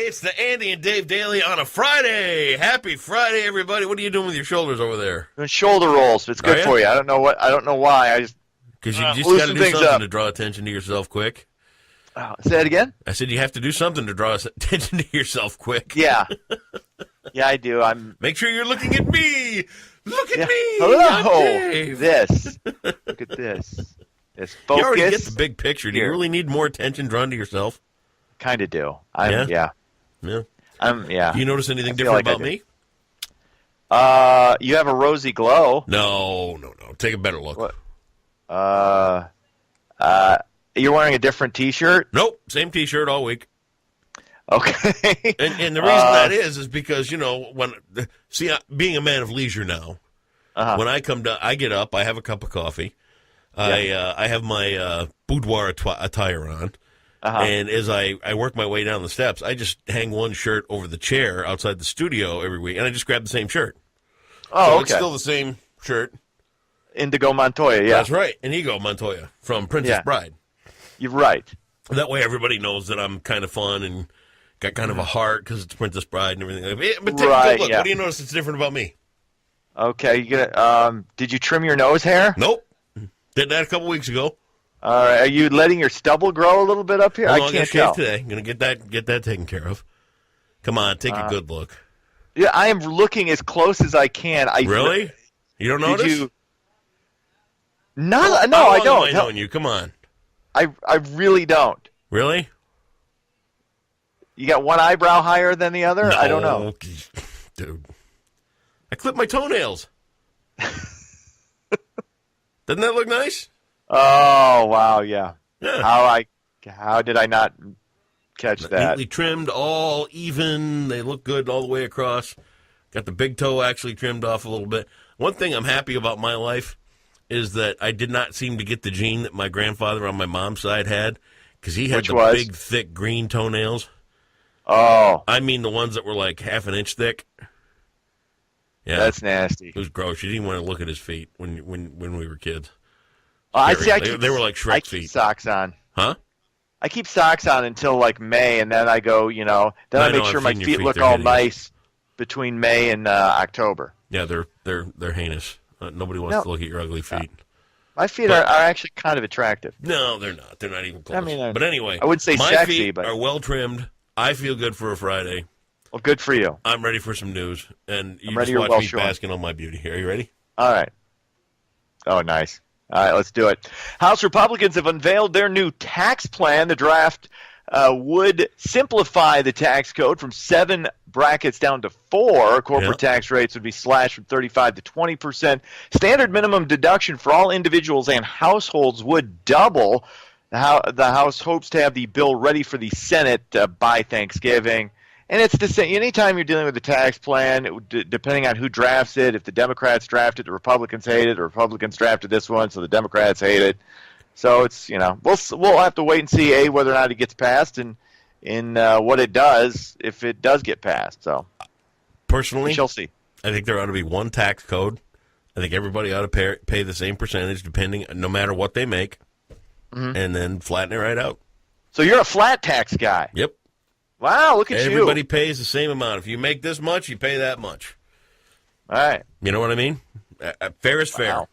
It's the Andy and Dave Daily on a Friday. Happy Friday, everybody. What are you doing with your shoulders over there? Doing shoulder rolls. It's good for you. I don't know why. I just because you just got to do something to draw attention to yourself quick. Say that again? I said you have to do something to draw attention to yourself quick. Yeah. Yeah, I do. Make sure you're looking at me. Look at me. Hello. This. Look at this. This focus. You already get the big picture. Do you really need more attention drawn to yourself? Kind of do. Yeah. Yeah. Do you notice anything different about me? You have a rosy glow. No. Take a better look. What? You're wearing a different T-shirt? Nope. Same T-shirt all week. Okay. And the reason that is because, being a man of leisure now, when I come down, I get up, I have a cup of coffee, I have my boudoir attire on, and as I work my way down the steps, I just hang one shirt over the chair outside the studio every week, and I just grab the same shirt. Oh, okay. It's still the same shirt. Indigo Montoya, yeah. That's right, Inigo Montoya from Princess Bride. You're right. That way everybody knows that I'm kind of fun and got kind of a heart because it's Princess Bride and everything. But take a good look. What do you notice that's different about me? Okay, did you trim your nose hair? Nope. Did that a couple weeks ago. Are you letting your stubble grow a little bit up here? I can't tell. Today. I'm going to get that taken care of. Come on, take a good look. Yeah, I am looking as close as I can. Really? You don't notice? No, I don't. How long am I knowing you? Come on. I really don't. Really? You got one eyebrow higher than the other? No, I don't know. Dude. I clipped my toenails. Doesn't that look nice? Oh, wow, yeah. Yeah. How did I not catch that? Neatly trimmed, all even. They look good all the way across. Got the big toe actually trimmed off a little bit. One thing I'm happy about my life is that I did not seem to get the gene that my grandfather on my mom's side had, because he had big, thick green toenails. Oh. I mean the ones that were like half an inch thick. Yeah. That's nasty. It was gross. You didn't want to look at his feet when we were kids. They were like Shrek feet. I keep socks on. Huh? I keep socks on until like May, and then I go, then I make sure my feet look all nice between May and October. Yeah, they're heinous. Nobody wants to look at your ugly feet. My feet are actually kind of attractive. No, they're not. They're not even close. I mean, but anyway, I would say my sexy, feet but are well trimmed. I feel good for a Friday. Well, good for you. I'm ready for some news, and you just watch me basking on my beauty here. Are you ready? All right. Oh, nice. All right, let's do it. House Republicans have unveiled their new tax plan. The draft would simplify the tax code from 7 brackets down to 4. Corporate tax rates would be slashed from 35% to 20%. Standard minimum deduction for all individuals and households would double. The House hopes to have the bill ready for the Senate by Thanksgiving. And it's the same. Anytime you're dealing with a tax plan, depending on who drafts it, if the Democrats draft it, the Republicans hate it. The Republicans drafted this one, so the Democrats hate it. So it's we'll have to wait and see whether or not it gets passed and in what it does if it does get passed. So personally, we shall see. I think there ought to be one tax code. I think everybody ought to pay the same percentage, no matter what they make, and then flatten it right out. So you're a flat tax guy. Yep. Wow, look at you. Everybody pays the same amount. If you make this much, you pay that much. All right. You know what I mean? Fair is fair.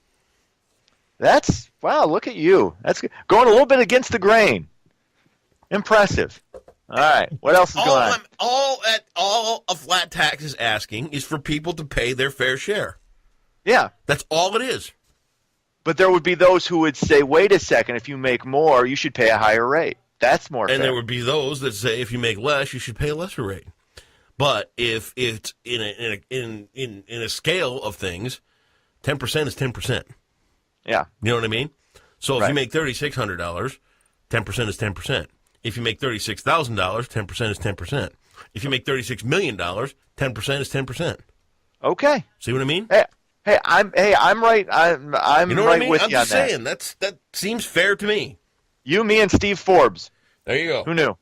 Wow, look at you. That's going a little bit against the grain. Impressive. All right. What else is going on? All a flat tax is asking is for people to pay their fair share. Yeah. That's all it is. But there would be those who would say, wait a second, if you make more, you should pay a higher rate. That's more fair. And there would be those that say if you make less, you should pay a lesser rate. But if it's in a scale of things, 10% is 10%. Yeah. You know what I mean? So if you make $3,600, 10% is 10%. If you make $36,000, 10% is 10%. If you make $36 million, 10% is 10%. Okay. See what I mean? Hey, I'm right. I'm you know right what I mean? with I'm you on just saying that seems fair to me. You, me, and Steve Forbes. There you go. Who knew?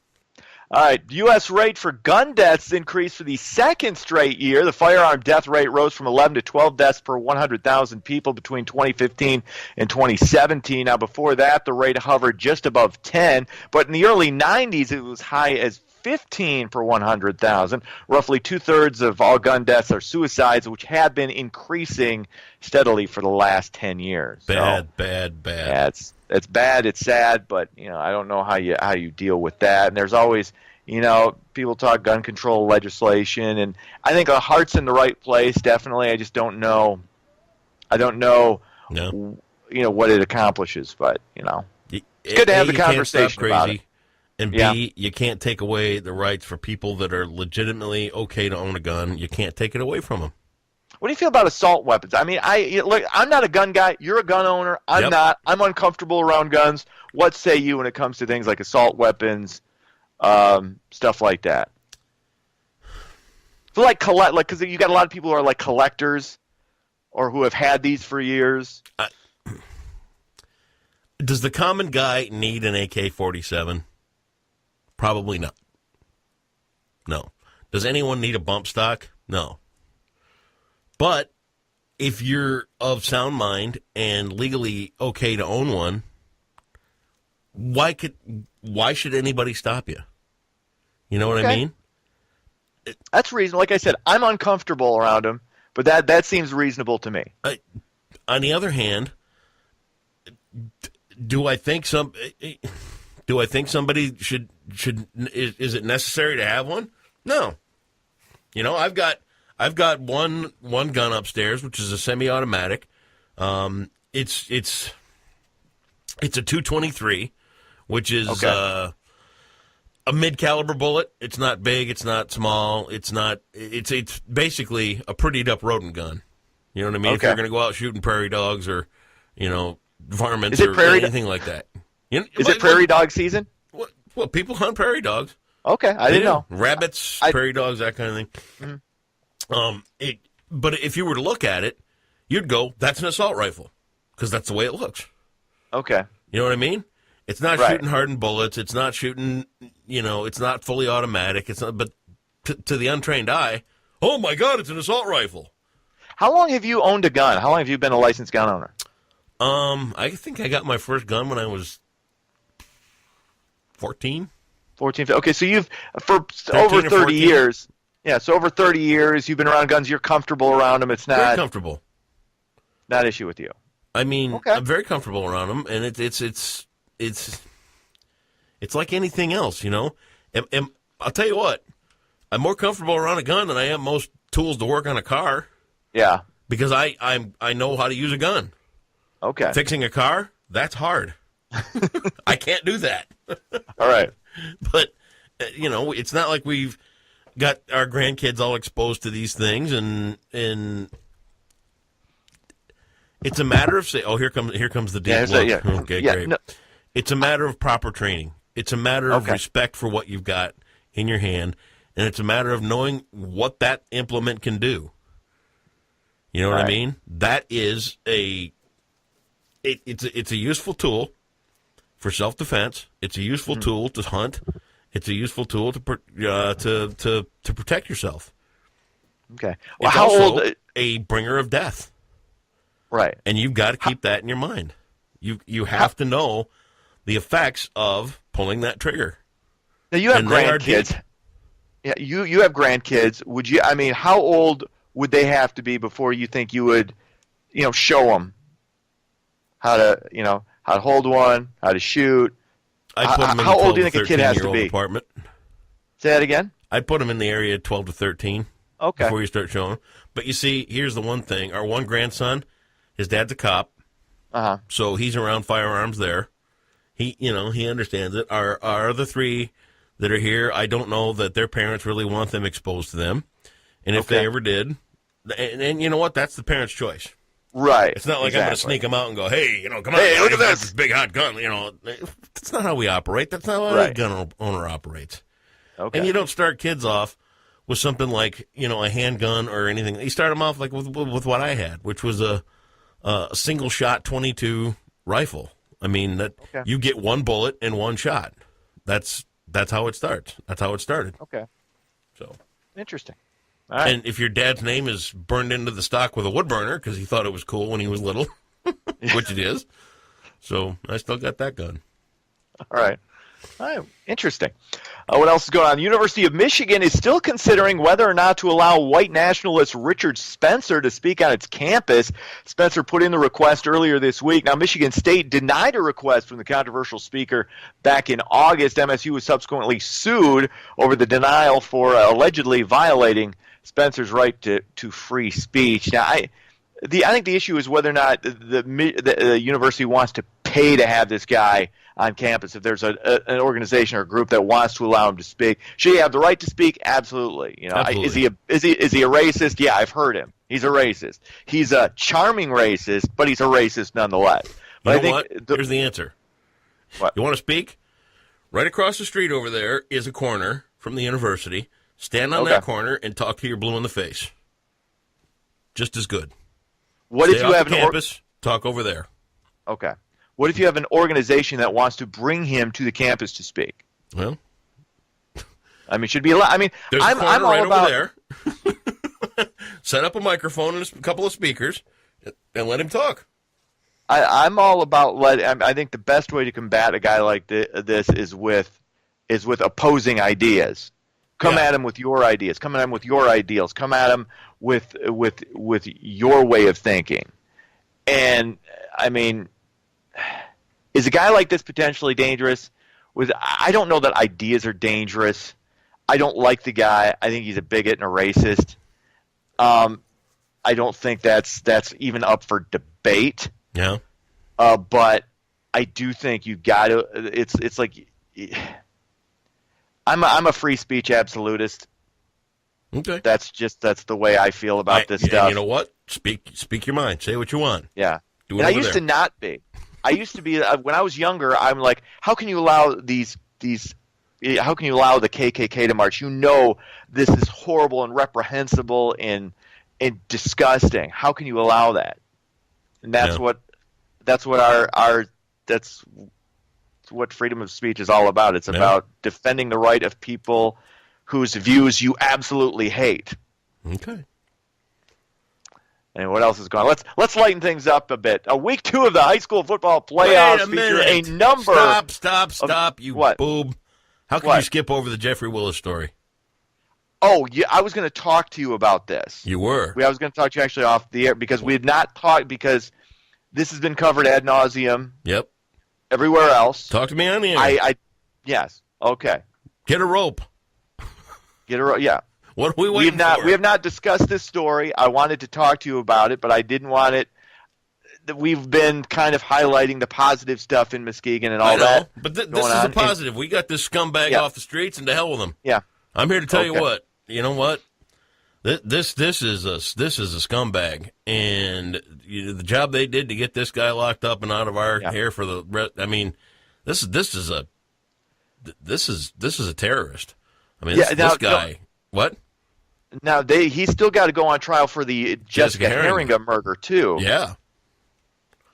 All right, U.S. rate for gun deaths increased for the second straight year. The firearm death rate rose from 11 to 12 deaths per 100,000 people between 2015 and 2017. Now, before that, the rate hovered just above 10. But in the early 90s, it was high as 15 per 100,000. Roughly 2/3 of all gun deaths are suicides, which have been increasing steadily for the last 10 years. Bad. Yeah, it's bad. It's sad, but I don't know how you deal with that. And there's always, people talk gun control legislation, and I think our heart's in the right place. Definitely, I just don't know. I don't know. No. What it accomplishes, but it's good to have the conversation about it. And B, you can't take away the rights for people that are legitimately okay to own a gun. You can't take it away from them. What do you feel about assault weapons? I mean, look, I'm not a gun guy. You're a gun owner. I'm not. I'm uncomfortable around guns. What say you when it comes to things like assault weapons, stuff like that? So because you got a lot of people who are like collectors, or who have had these for years. Does the common guy need an AK-47? Probably not. No. Does anyone need a bump stock? No. But if you're of sound mind and legally okay to own one, why should anybody stop you? You know what I mean? That's reasonable. Like I said, I'm uncomfortable around them, but that seems reasonable to me. On the other hand, do I think somebody should is it necessary to have one? No. I've got one gun upstairs, which is a semi-automatic. It's a .223, which is a mid-caliber bullet. It's not big. It's not small. It's basically a prettied up rodent gun. You know what I mean? If you're going to go out shooting prairie dogs or varmints or anything like that. Is it prairie dog season? Well, people hunt prairie dogs. Okay, I didn't know. Rabbits, prairie dogs, that kind of thing. Mm-hmm. But if you were to look at it, you'd go, that's an assault rifle, because that's the way it looks. Okay. You know what I mean? It's not shooting hardened bullets. It's not shooting, it's not fully automatic. It's not, but to the untrained eye, oh my God, it's an assault rifle. How long have you owned a gun? How long have you been a licensed gun owner? I think I got my first gun when I was 14. 14. Okay, so you've for over 30 years. Yeah, so over 30 years you've been around guns. You're comfortable around them. It's not very comfortable. Not an issue with you. I mean, I'm very comfortable around them, and it's like anything else, And I'll tell you what, I'm more comfortable around a gun than I am most tools to work on a car. Yeah, because I know how to use a gun. Okay. Fixing a car, that's hard. I can't do that. All right. But, it's not like we've got our grandkids all exposed to these things, and it's a matter of here comes the deep look. Yeah. Okay, great. No. It's a matter of proper training. It's a matter of respect for what you've got in your hand, and it's a matter of knowing what that implement can do. You know what I mean? That is it's a useful tool for self-defense. It's a useful tool to hunt. It's a useful tool to protect yourself. Okay. Well, it's also a bringer of death. Right. And you've got to keep that in your mind. You have to know the effects of pulling that trigger. Now you have grandkids. Yeah, you have grandkids. Would you? I mean, how old would they have to be before you think you would, show them how to hold one, how to shoot? How old do you think a kid has to be? Apartment. Say that again? I'd put them in the area 12 to 13 before you start showing them. But you see, here's the one thing. Our one grandson, his dad's a cop, so he's around firearms there. He understands it. Our other three that are here, I don't know that their parents really want them exposed to them. And if they ever did, and you know what? That's the parent's choice. Right. It's not like I'm going to sneak them out and go, hey, come on, look at this big hot gun. That's not how we operate. That's not how any gun owner operates. Okay. And you don't start kids off with something like, a handgun or anything. You start them off like with what I had, which was a single shot .22 rifle. I mean, you get one bullet and one shot. That's how it starts. That's how it started. Okay. So interesting. All right. And if your dad's name is burned into the stock with a wood burner because he thought it was cool when he was little, which it is, so I still got that gun. All right. Interesting. What else is going on? The University of Michigan is still considering whether or not to allow white nationalist Richard Spencer to speak on its campus. Spencer put in the request earlier this week. Now, Michigan State denied a request from the controversial speaker back in August. MSU was subsequently sued over the denial for allegedly violating Spencer's right to free speech. Now, I think the issue is whether or not the university wants to pay to have this guy on campus. If there's an organization or a group that wants to allow him to speak, should he have the right to speak? Absolutely. Absolutely. Is he a racist? Yeah, I've heard him. He's a racist. He's a charming racist, but he's a racist nonetheless. But Here's the answer. What? You want to speak? Right across the street over there is a corner from the university. Stand on that corner and talk to your blue in the face. Just as good. What Stay if you have an campus? Talk over there. Okay. What if you have an organization that wants to bring him to the campus to speak? Well, should be allowed. There's I'm a corner all right about over there. Set up a microphone and a couple of speakers, and let him talk. I'm all about I think the best way to combat a guy like this is with opposing ideas. Come at him with your ideas. Come at him with your ideals. Come at him with your way of thinking. And is a guy like this potentially dangerous? I don't know that ideas are dangerous. I don't like the guy. I think he's a bigot and a racist. I don't think that's even up for debate. Yeah. But I do think you got to. It's like I'm a free speech absolutist. Okay. That's the way I feel about this stuff. And you know what? Speak your mind. Say what you want. Yeah. Do it and I over used there. to not be. I used to be when I was younger. I'm like, how can you allow these? How can you allow the KKK to march? This is horrible and reprehensible and disgusting. How can you allow that? And that's what freedom of speech is all about. It's about defending the right of people whose views you absolutely hate. Okay. And what else is going on? Let's lighten things up a bit. Week 2 of the high school football playoffs feature a number. Stop! You what? boob! How can you skip over the Jeffery Willis story? Oh, yeah, I was going to talk to you about this. You were. I was going to talk to you actually off the air because we had not talked because this has been covered ad nauseum. Yep. Everywhere else. Talk to me on the air. Yes. Okay. Get a rope. Yeah. What are we waiting for? We have not discussed this story. I wanted to talk to you about it, but I didn't want it. We've been kind of highlighting the positive stuff in Muskegon and all that. But this is a positive. We got this scumbag off the streets, and to hell with him. Yeah. I'm here to tell you what. You know what? This is a scumbag, and the job they did to get this guy locked up and out of our hair for the rest. This is a terrorist. This guy. What? Now he's still got to go on trial for the Jessica Herringa murder too. Yeah.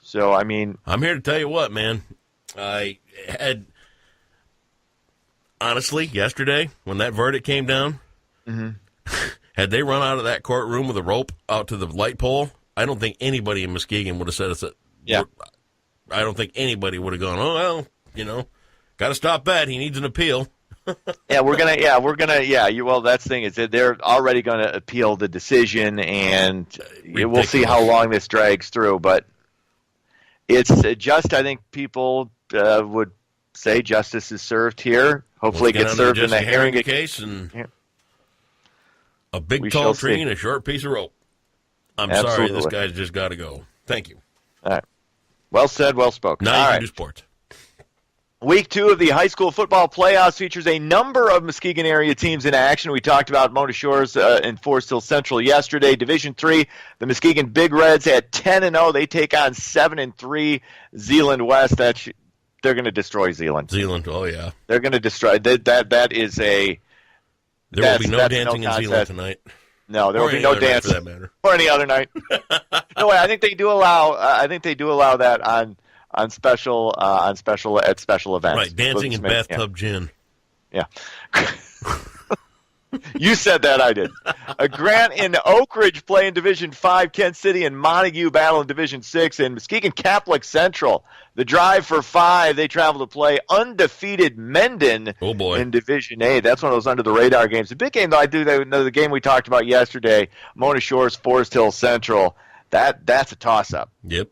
So I'm here to tell you what, man. I had honestly yesterday when that verdict came down. Mm-hmm. Had they run out of that courtroom with a rope out to the light pole, I don't think anybody in Muskegon would have said it. Yeah. I don't think anybody would have gone, oh, well, got to stop that. He needs an appeal. Well, that's the thing is that they're already going to appeal the decision, and we'll see how long this drags through. But it's just, I think people would say justice is served here. Hopefully, it gets served in the Herringa case and. Yeah. A big tall tree and a short piece of rope. I'm sorry, this guy's just got to go. Thank you. All right. Well said, well spoken. Now you can do sports. Week 2 of the high school football playoffs features a number of Muskegon area teams in action. We talked about Mona Shores and Forest Hill Central yesterday. Division 3, the Muskegon Big Reds at 10-0. They take on 7-3 Zeeland West. They're going to destroy Zeeland. Oh yeah. They're going to destroy. That is a. There will be no dancing in Zeeland tonight. No, there will be no dancing for that matter, or any other night. No way. I think they do allow. That on special events. Right, dancing in bathtub gin. Yeah. You said that, I did. Grant and Oak Ridge play in Division 5. Kent City and Montague battle in Division 6. And Muskegon Catholic Central, the drive for 5, they travel to play undefeated Mendon in Division 8. That's one of those under-the-radar games. The big game, though, the game we talked about yesterday, Mona Shores, Forest Hill Central. That's a toss-up. Yep.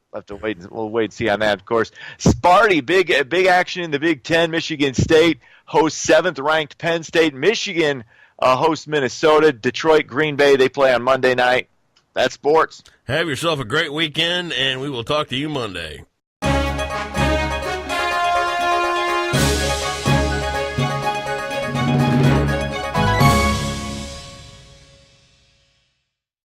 We'll wait and see on that, of course. Sparty, big action in the Big Ten. Michigan State hosts 7th-ranked Penn State. Michigan hosts Minnesota. Detroit, Green Bay, they play on Monday night. That's sports. Have yourself a great weekend, and we will talk to you Monday.